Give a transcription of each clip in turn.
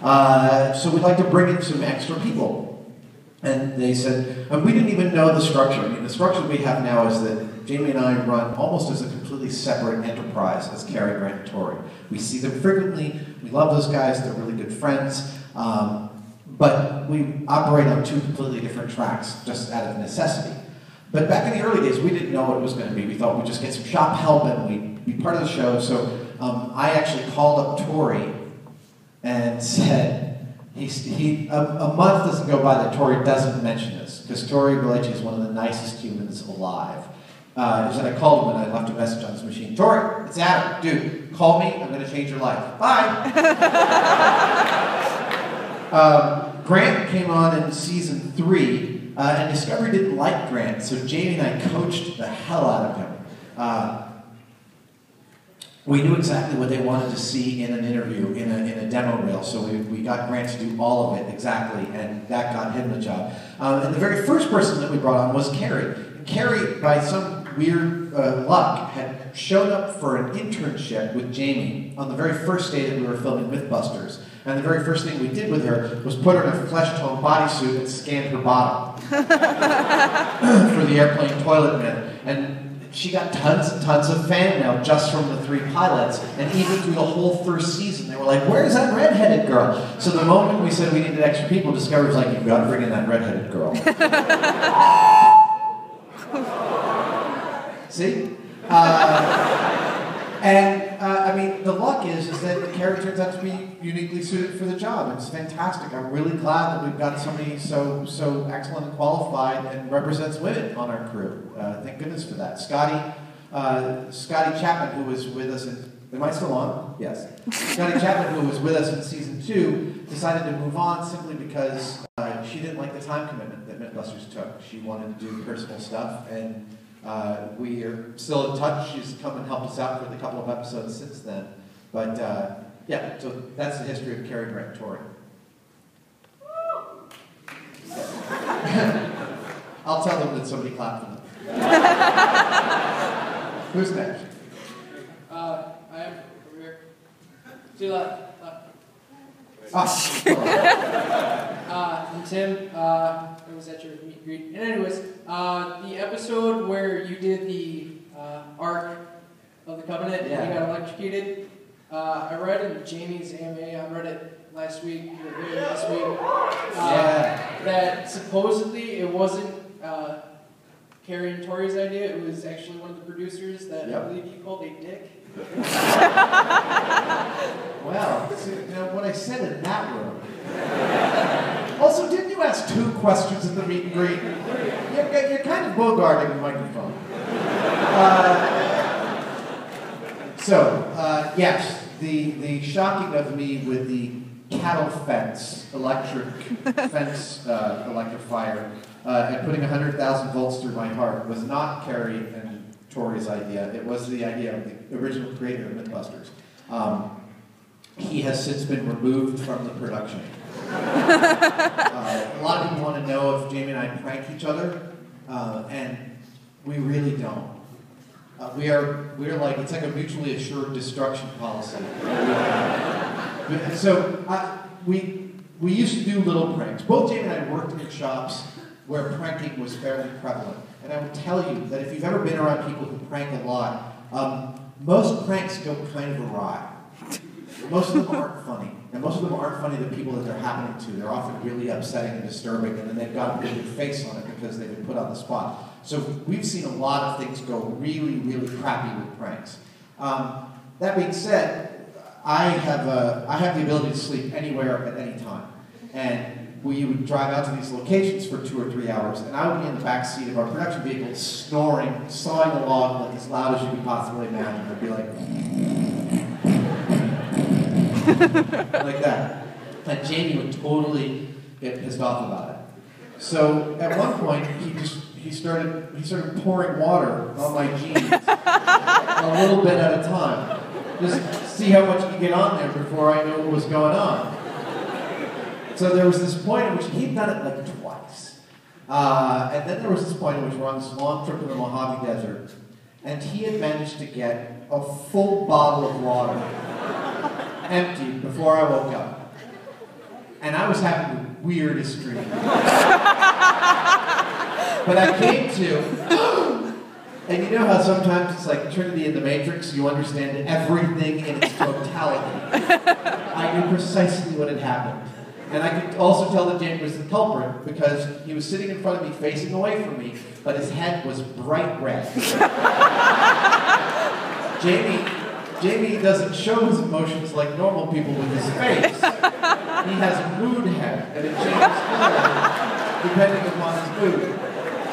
So we'd like to bring in some extra people. And they said, and we didn't even know the structure. I mean, the structure we have now is that Jamie and I run almost as a completely separate enterprise as Cary, Grant, and Tori. We see them frequently. We love those guys. They're really good friends. But we operate on two completely different tracks, just out of necessity. But back in the early days, we didn't know what it was going to be. We thought we'd just get some shop help and we'd be part of the show. So I actually called up Tori and said, a month doesn't go by that Tori doesn't mention this, because Tori Belleci is one of the nicest humans alive. I called him and I left a message on his machine. Tori, it's Adam. Dude, call me. I'm going to change your life. Bye. Grant came on in season 3, and Discovery didn't like Grant, so Jamie and I coached the hell out of him. We knew exactly what they wanted to see in an interview, in a demo reel, so we got Grant to do all of it exactly, and that got him the job. And the very first person that we brought on was Cary. And Cary, by some weird luck, had shown up for an internship with Jamie on the very first day that we were filming Mythbusters. And the very first thing we did with her was put her in a flesh-tone bodysuit and scanned her bottom for the airplane toilet man. And she got tons and tons of fan mail just from the 3 pilots, and even through the whole first season, they were like, "Where's that redheaded girl?" So the moment we said we needed extra people, Discovery was like, "You've got to bring in that redheaded girl." See? I mean, the luck is that Cary turns out to be uniquely suited for the job. It's fantastic. I'm really glad that we've got somebody so excellent and qualified and represents women on our crew. Thank goodness for that. Scotty Chapman, who was with us in, am I still on? Yes. Scotty Chapman, who was with us in season 2, decided to move on simply because she didn't like the time commitment that Mythbusters took. She wanted to do personal stuff, and we are still in touch. She's come and helped us out for the couple of episodes since then. But yeah, so that's the history of Cary, Grant, and Tori. I'll tell them that somebody clapped for them. Who's next? I am over here. To the left. I'm Tim. I was at your meet and greet. And anyways, the episode where you did the Ark of the Covenant and you got electrocuted, I read in Jamie's AMA, I read it last week, that supposedly it wasn't Cary and Tori's idea, it was actually one of the producers that I believe you called a dick. Well, see, you know what I said in that room. Also, didn't you ask 2 questions at the meet and greet? You're kind of bogarting the microphone. Yes, the shocking of me with the cattle fence, electric fence electrifier, and putting 100,000 volts through my heart was not Cary and Tori's idea. It was the idea of the original creator of Mythbusters. He has since been removed from the production. A lot of people want to know if Jamie and I prank each other, and we really don't. We're like, it's like a mutually assured destruction policy. We used to do little pranks. Both Jamie and I worked in shops where pranking was fairly prevalent. And I will tell you that if you've ever been around people who prank a lot, most pranks go kind of awry. Most of them aren't funny. And most of them aren't funny to the people that they're happening to. They're often really upsetting and disturbing, and then they've got a really good face on it because they've been put on the spot. So we've seen a lot of things go really, really crappy with pranks. That being said, I have the ability to sleep anywhere at any time. And we would drive out to these locations for 2 or 3 hours, and I would be in the back seat of our production vehicle snoring, sawing along like as loud as you could possibly imagine. I'd be like that. And Jamie would totally get pissed off about it. So at one point, he started pouring water on my jeans a little bit at a time. Just see how much he could get on there before I knew what was going on. So there was this point at which he'd done it like twice. And then there was this point at which we're on this long trip to the Mojave Desert, and he had managed to get a full bottle of water emptied before I woke up. and I was having the weirdest dream. But I came to, and you know how sometimes it's like Trinity in the Matrix, you understand everything in its totality. I knew precisely what had happened. And I could also tell that Jamie was the culprit because he was sitting in front of me, facing away from me, but his head was bright red. Jamie doesn't show his emotions like normal people with his face. He has a mood head, and it changes color depending upon his mood.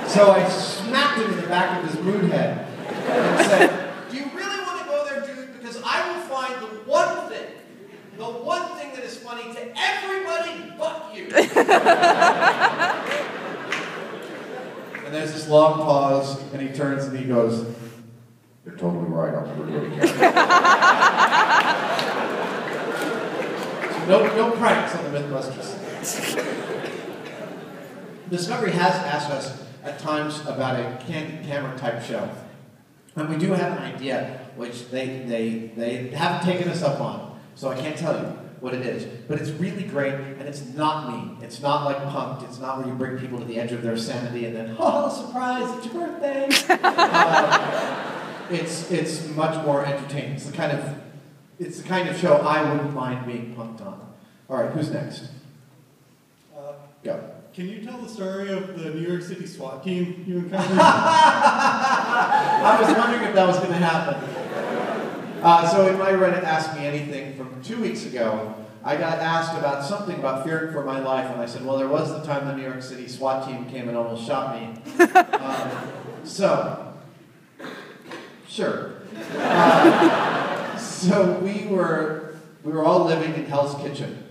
So I smacked him in the back of his mood head and said, "Do you really want to go there, dude? Because I will find the one thing that is funny to everybody but you." And there's this long pause, and he turns and he goes, "You're totally right, I'll never do it again." So no pranks on the Mythbusters. Discovery has asked us at times about a candid camera type show. And we do have an idea, which they haven't taken us up on. So I can't tell you what it is. But it's really great, and it's not mean. It's not like Punk'd. It's not where you bring people to the edge of their sanity and then, oh, surprise, it's your birthday. It's much more entertaining. It's the kind of show I wouldn't mind being punked on. All right, who's next? Go. Can you tell the story of the New York City SWAT team you encountered? I was wondering if that was going to happen. So in my Reddit Ask Me Anything from 2 weeks ago, I got asked about something about fearing for my life, and I said, well, there was the time the New York City SWAT team came and almost shot me. Sure. So we were all living in Hell's Kitchen.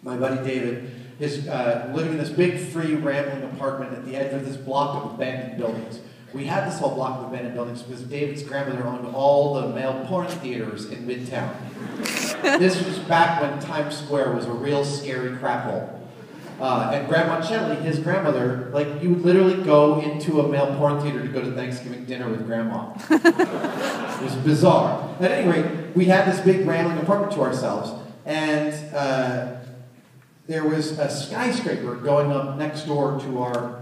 My buddy David is living in this big, free, rambling apartment at the edge of this block of abandoned buildings. We had this whole block of abandoned buildings because David's grandmother owned all the male porn theaters in Midtown. This was back when Times Square was a real scary crap hole. And Grandma Chelly, his grandmother, like, you would literally go into a male porn theater to go to Thanksgiving dinner with Grandma. It was bizarre. At any rate, we had this big rambling apartment to ourselves, and there was a skyscraper going up next door to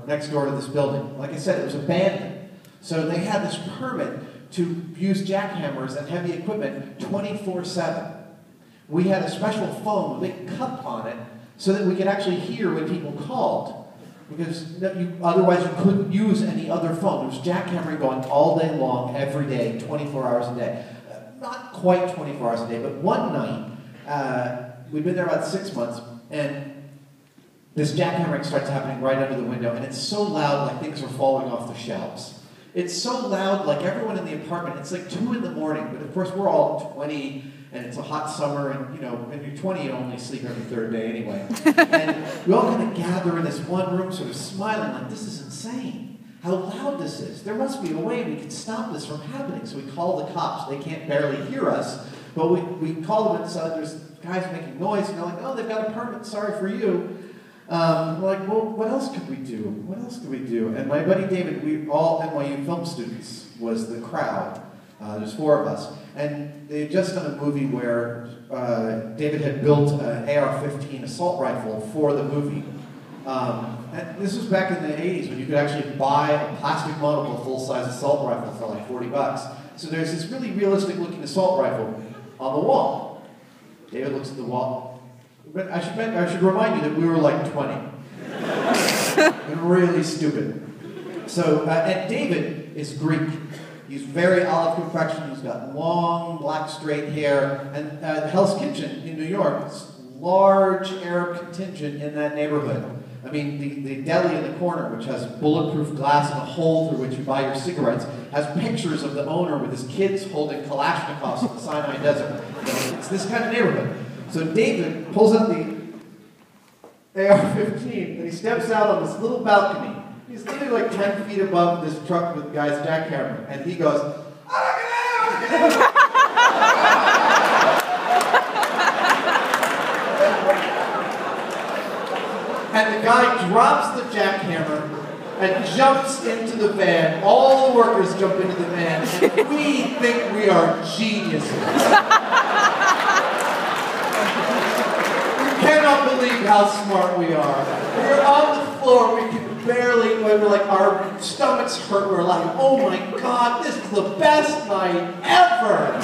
this building. Like I said, it was abandoned. So they had this permit to use jackhammers and heavy equipment 24/7. We had a special phone with a big cup on it so that we could actually hear when people called. Because otherwise you couldn't use any other phone. There was jackhammering going all day long, every day, 24 hours a day. Not quite 24 hours a day, but one night, we'd been there about 6 months, and this jackhammering starts happening right under the window, and it's so loud like things are falling off the shelves. It's so loud like everyone in the apartment, it's like 2 in the morning, but of course we're all 20, and it's a hot summer, and you know, when you're 20 you only sleep every third day anyway. And we all kind of gather in this one room sort of smiling like, this is insane. How loud this is. There must be a way we can stop this from happening. So we call the cops. They can't barely hear us, but we call them and said, there's guys making noise, and they're like, oh, they've got a permit, sorry for you. We're like, well, what else could we do? What else could we do? And my buddy David, we all NYU film students, was the crowd. There's 4 of us. And they had just done a movie where David had built an AR-15 assault rifle for the movie. And this was back in the 80s when you could actually buy a plastic model of a full-size assault rifle for like $40. So there's this really realistic-looking assault rifle on the wall. David looks at the wall. But I should remind you that we were like 20. And really stupid. So, and David is Greek. He's very olive complexion. He's got long, black, straight hair. And Hell's Kitchen in New York, it's a large Arab contingent in that neighborhood. I mean, the deli in the corner, which has bulletproof glass and a hole through which you buy your cigarettes, has pictures of the owner with his kids holding Kalashnikovs in the Sinai Desert. So it's this kind of neighborhood. So David pulls out the AR-15 and he steps out on this little balcony. He's literally like 10 feet above this truck with the guy's jackhammer, and he goes, and the guy drops the jackhammer and jumps into the van. All the workers jump into the van, and we think we are geniuses. You cannot believe how smart we are. We're on the floor, we can barely, we're like, our stomachs hurt, we're like, oh my God, this is the best night ever.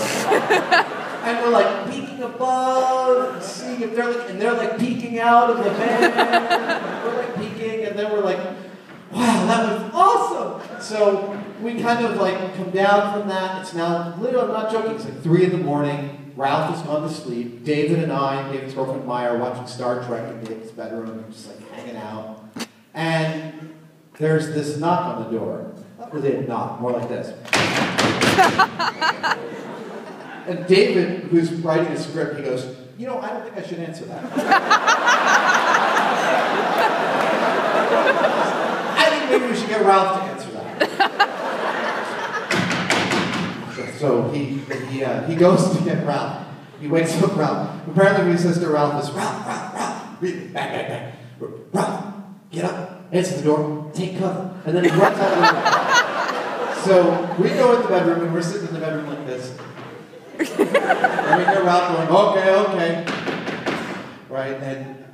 And we're like peeking above, seeing if they're like, and they're like peeking out of the van. We're like peeking, and then we're like, wow, that was awesome. So we kind of like come down from that. It's now, literally, I'm not joking, it's like 3 in the morning. Ralph has gone to sleep. David and I, David's girlfriend Maya, are watching Star Trek in David's bedroom and just like hanging out. And there's this knock on the door. Not really a knock, more like this. And David, who's writing a script, he goes, you know, I don't think I should answer that. I think maybe we should get Ralph to answer that. So he goes to get Ralph. He wakes up Ralph. Apparently what he says to Ralph is, Ralph, bang, bang, bang. Ralph, get up, answer the door, take cover. And then he runs out of the room. So we go in the bedroom, and we're sitting in the bedroom like this. And we hear Ralph going, okay. Right, and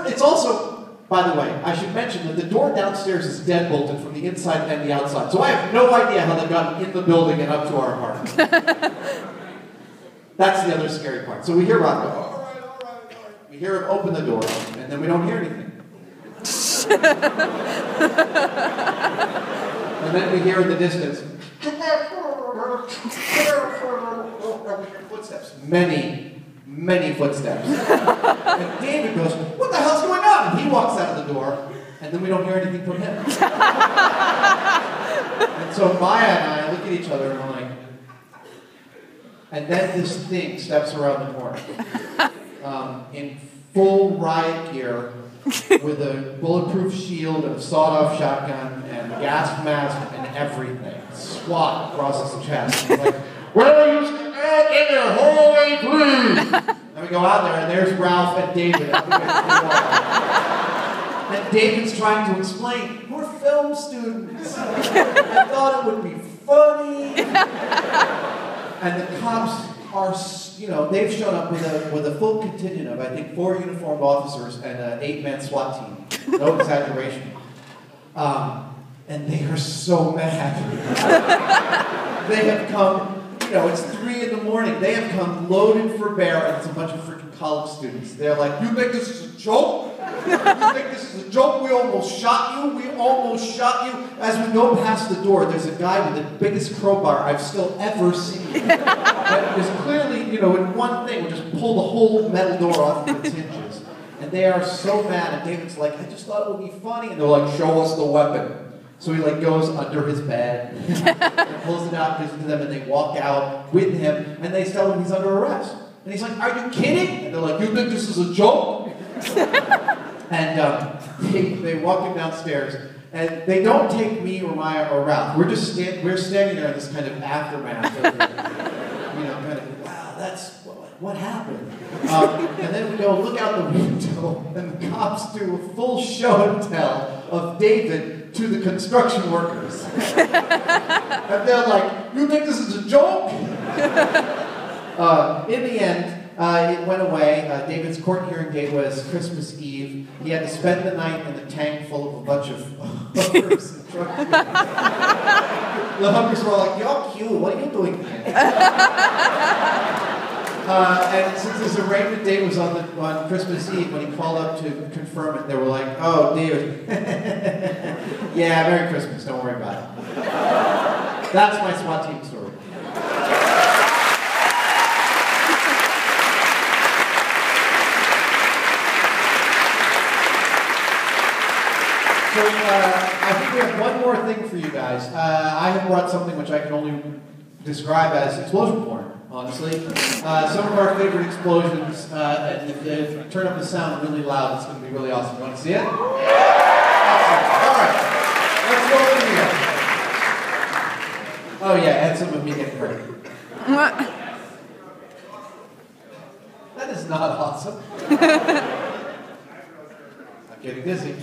it's also, by the way, I should mention that the door downstairs is deadbolted from the inside and the outside. So I have no idea how they got in the building and up to our apartment. That's the other scary part. So we hear Ralph go, all right. We hear him open the door, and then we don't hear anything. And then we hear in the distance, footsteps. Many footsteps. And David goes, what the hell's going on? And he walks out of the door, and then we don't hear anything from him. And so Maya and I look at each other and we're like, and then this thing steps around the corner. In full riot gear, with a bulletproof shield and a sawed-off shotgun and a gas mask and everything. SWAT across his chest. He's like, where are you stand in there? Holy please! And we go out there, and there's Ralph and David. And David's trying to explain, we're film students. I thought it would be funny. And the cops are, you know, they've shown up with a full contingent of, I think, 4 uniformed officers and an 8-man SWAT team. No exaggeration. And they are so mad. They have come, you know, it's 3 in the morning. They have come loaded for bear, and it's a bunch of freaking college students. They're like, you think this is a joke? You think this is a joke? We almost shot you. As we go past the door, there's a guy with the biggest crowbar I've still ever seen. That is clearly, you know, in one thing, will just pull the whole metal door off of its hinges. And they are so mad, and David's like, I just thought it would be funny. And they're like, show us the weapon. So he like goes under his bed, and pulls it out, gives it to them, and they walk out with him, and they tell him he's under arrest. And he's like, are you kidding? And they're like, you think this is a joke? And they walk him downstairs, and they don't take me or Maya or Ralph. We're just we're standing there in this kind of aftermath of, you know, kind of, wow, that's, what happened? And then we go look out the window, and the cops do a full show and tell of David to the construction workers. And they're like, you think this is a joke? In the end, it went away. David's court hearing date was Christmas Eve. He had to spend the night in a tank full of a bunch of hookers and drug dealers. The hookers were all like, you're cute, what are you doing here? And since his arraignment date was on Christmas Eve, when he called up to confirm it, they were like, oh, David, yeah, Merry Christmas, don't worry about it. That's my SWAT team story. So I think we have one more thing for you guys. I have brought something which I can only describe as explosion porn. Honestly. Some of our favorite explosions, and if you turn up the sound really loud, it's going to be really awesome. You want to see it? Awesome. All right. Let's go in here. Oh yeah, and some of me getting hurt. What? That is not awesome. I'm getting dizzy.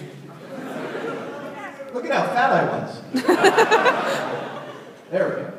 Look at how fat I was. There we go.